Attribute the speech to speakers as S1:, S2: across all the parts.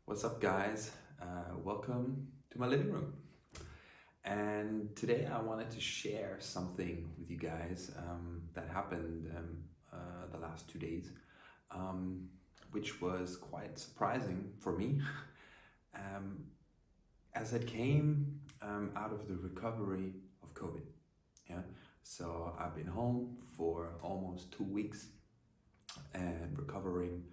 S1: What's up, guys? Welcome to my living room. And today I wanted to share something with you guys that happened the last 2 days, um, which was quite surprising for me um, as it came out of the recovery of COVID. Yeah, so I've been home for almost 2 weeks and recovering,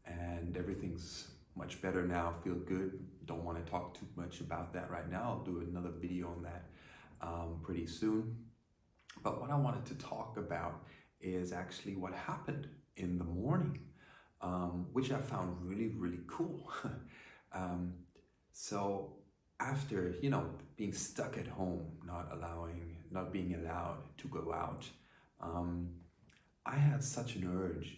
S1: and everything's much better now. Feel good. Don't want to talk too much about that right now. I'll do another video on that pretty soon. But what I wanted to talk about is actually what happened in the morning, which I found really, really cool. um, so after, being stuck at home, not being allowed to go out, I had such an urge.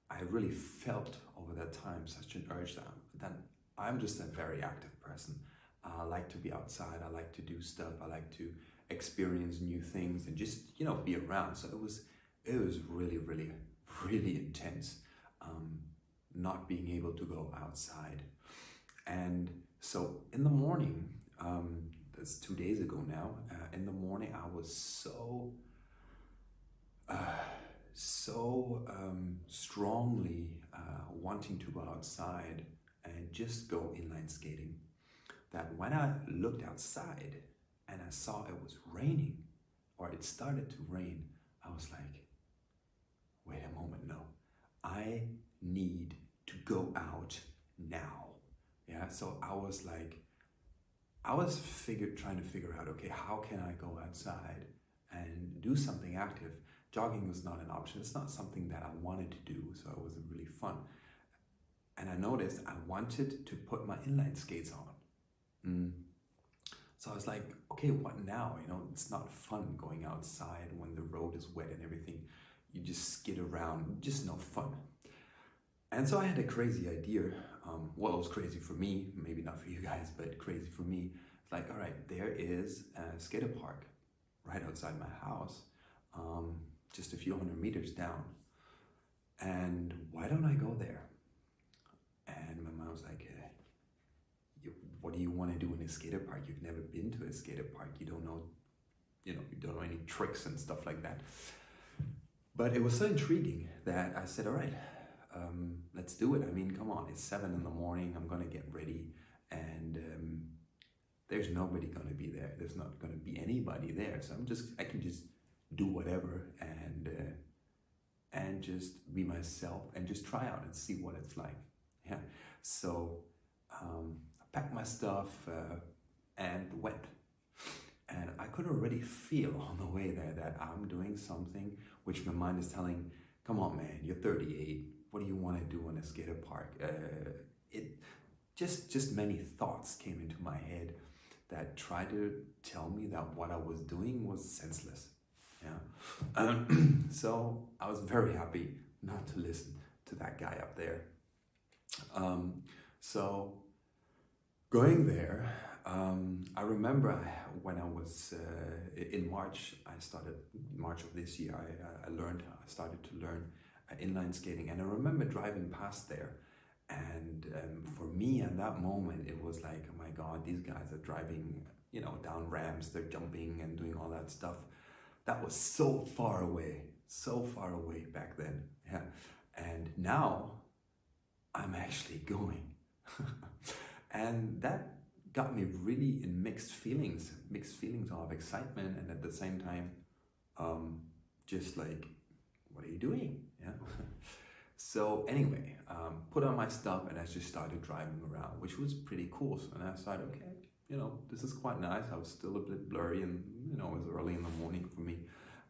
S1: I really felt over that time such an urge that I'm just a very active person. I like to be outside. I like to do stuff. I like to experience new things and just be around. So it was really, really, really intense, not being able to go outside. And so in the morning, that's 2 days ago now. In the morning, I was so strongly wanting to go outside and just go inline skating that when I looked outside and I saw it was raining, or it started to rain, I was like, wait a moment, no, I need to go out now. Yeah, so I was trying to figure out, okay, how can I go outside and do something active? Jogging was not an option. It's not something that I wanted to do, so it wasn't really fun. And I noticed I wanted to put my inline skates on. So I was like, okay, what now? It's not fun going outside when the road is wet and everything. You just skid around, just no fun. And so I had a crazy idea. Well, it was crazy for me, maybe not for you guys, but crazy for me. It's like, all right, there is a skater park right outside my house. Just a few hundred meters down, and why don't I go there? And my mom was like, what do you want to do in a skater park? You've never been to a skater park. You don't know, you don't know any tricks and stuff like that. But it was so intriguing that I said, all right, let's do it. I mean, come on, it's 7 in the morning. I'm gonna get ready, and there's nobody gonna be there. There's not gonna be anybody there. So I can just do whatever and just be myself and just try out and see what it's like. Yeah. So I packed my stuff and went. And I could already feel on the way there that I'm doing something which my mind is telling, come on, man, you're 38. What do you want to do in a skater park? It just many thoughts came into my head that tried to tell me that what I was doing was senseless. Yeah. So I was very happy not to listen to that guy up there. So going there, I remember when I was in March of this year, I started to learn inline skating, and I remember driving past there. And for me at that moment, it was like, oh my God, these guys are driving, down ramps, they're jumping and doing all that stuff. That was so far away back then. Yeah. And now I'm actually going. And that got me really in mixed feelings of excitement, and at the same time, just like, what are you doing? Yeah. So anyway, put on my stuff and I just started driving around, which was pretty cool. So, and I decided, okay, this is quite nice. I was still a bit blurry, and it was early in the morning for me.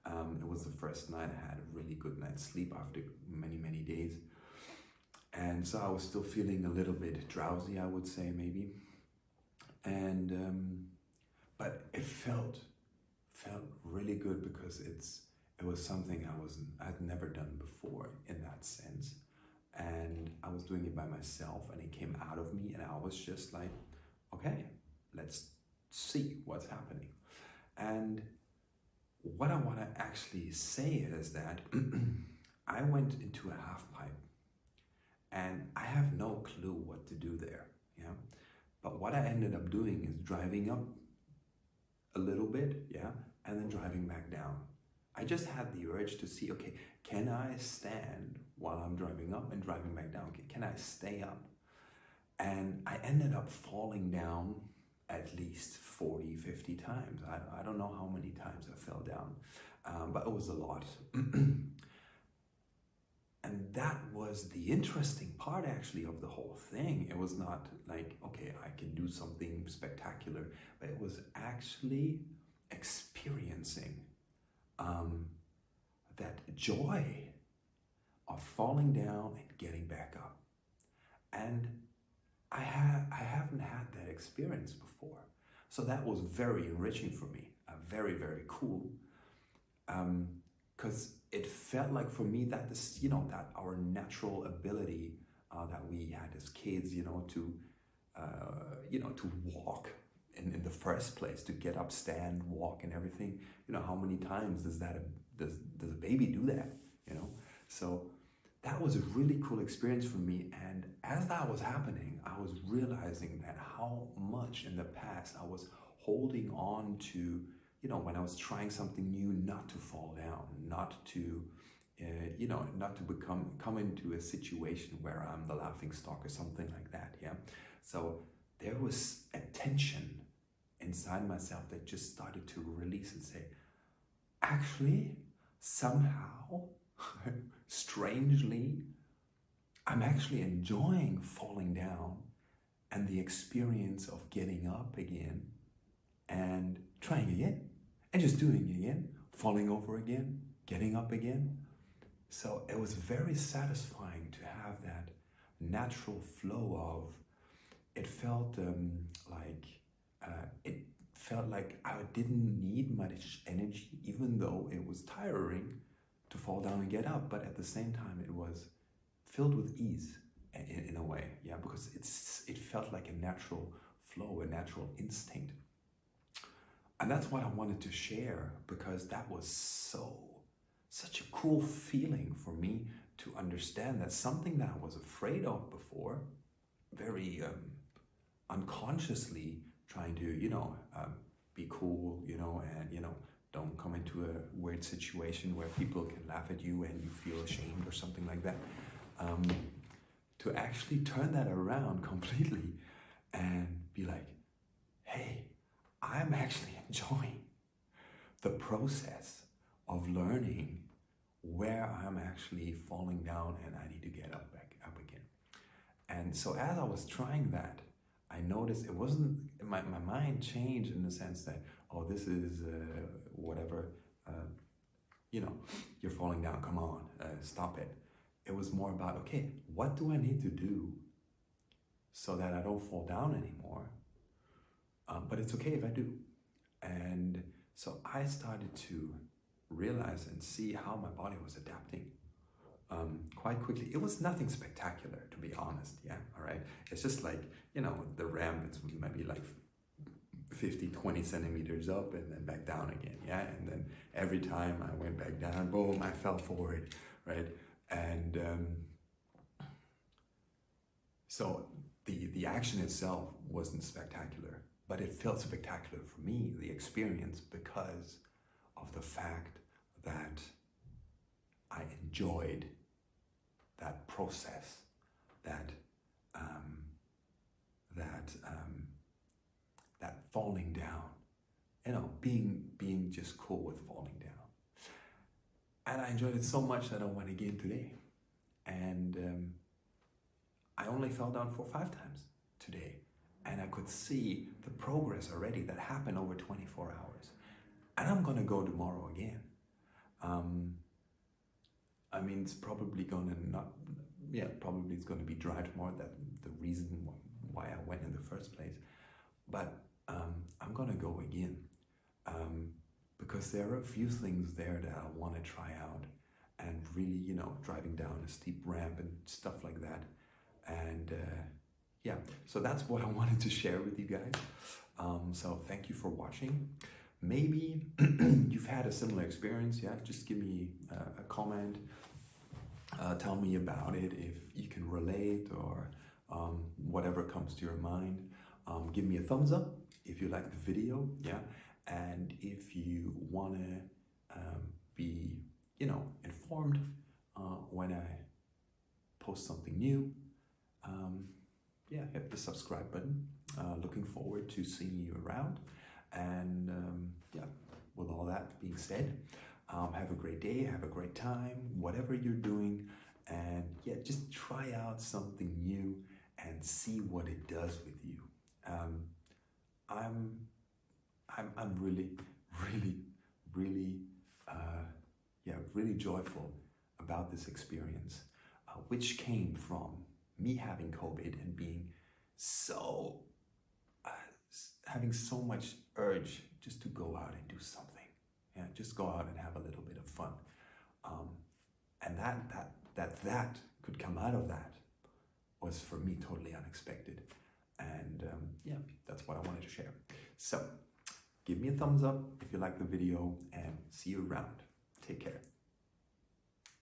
S1: It was the first night I had a really good night's sleep after many, many days. And so I was still feeling a little bit drowsy, I would say, maybe. And but it felt really good because it was something I'd never done before in that sense. And I was doing it by myself, and it came out of me, and I was just like, okay, let's see what's happening. And what I want to actually say is that I went into a half pipe, and I have no clue what to do there. what I ended up doing is driving up a little bit, yeah, and then driving back down. I just had the urge to see, okay, can I stand while I'm driving up and driving back down? Can I stay up? And I ended up falling down at least 40, 50 times. I don't know how many times I fell down, but it was a lot. And that was the interesting part actually of the whole thing. It was not like, okay, I can do something spectacular, but it was actually experiencing that joy of falling down and getting back up. And I haven't had that experience before. So that was very enriching for me, very, very cool. Because it felt like for me that this, that our natural ability that we had as kids, to walk in the first place, to get up, stand, walk, and everything. How many times does a baby do that? So that was a really cool experience for me. And as that was happening, I was realizing that how much in the past I was holding on to, when I was trying something new, not to fall down, not to, not to come into a situation where I'm the laughing stock or something like that. Yeah. So there was a tension inside myself that just started to release and say, actually, somehow, strangely, I'm actually enjoying falling down and the experience of getting up again and trying again and just doing it again, falling over again, getting up again. So it was very satisfying to have that natural flow of, it felt like I didn't need much energy, even though it was tiring to fall down and get up, but at the same time it was filled with ease in a way, yeah, because it felt like a natural flow, a natural instinct. And that's what I wanted to share, because that was such a cool feeling for me to understand that something that I was afraid of before, very unconsciously trying to, be cool, and, don't come into a weird situation where people can laugh at you and you feel ashamed or something like that. To actually turn that around completely and be like, hey, I'm actually enjoying the process of learning where I'm actually falling down and I need to get back up again. And so as I was trying that, I noticed it wasn't, my mind changed in the sense that, oh, this is whatever, you're falling down, come on, stop it. It was more about, okay, what do I need to do so that I don't fall down anymore? But it's okay if I do. And so I started to realize and see how my body was adapting quite quickly. It was nothing spectacular, to be honest, yeah, all right? It's just like, the ramp, it's maybe like 50, 20 centimeters up and then back down again, yeah? And then every time I went back down, boom, I fell forward, right? And so the action itself wasn't spectacular, but it felt spectacular for me, the experience, because of the fact that I enjoyed that process, that falling down, being just cool with falling down. And I enjoyed it so much that I went again today. And I only fell down 4 or 5 times today. And I could see the progress already that happened over 24 hours. And I'm gonna go tomorrow again. It's probably it's gonna be dry tomorrow. That's the reason why I went in the first place. But I'm gonna go again because there are a few things there that I want to try out, and really, driving down a steep ramp and stuff like that. And yeah, so that's what I wanted to share with you guys. So thank you for watching. Maybe you've had a similar experience, yeah? Just give me a comment. Tell me about it if you can relate, or whatever comes to your mind. Give me a thumbs up if you like the video, yeah. And if you want to be, informed when I post something new, hit the subscribe button. Looking forward to seeing you around. And with all that being said, have a great day, have a great time, whatever you're doing, and just try out something new and see what it does with you. I'm really, really, really, really joyful about this experience, which came from me having COVID and being so, having so much urge just to go out and do something. Yeah, just go out and have a little bit of fun. And that could come out of that was for me totally unexpected. And that's what I wanted to share. So give me a thumbs up if you like the video, and see you around. Take care.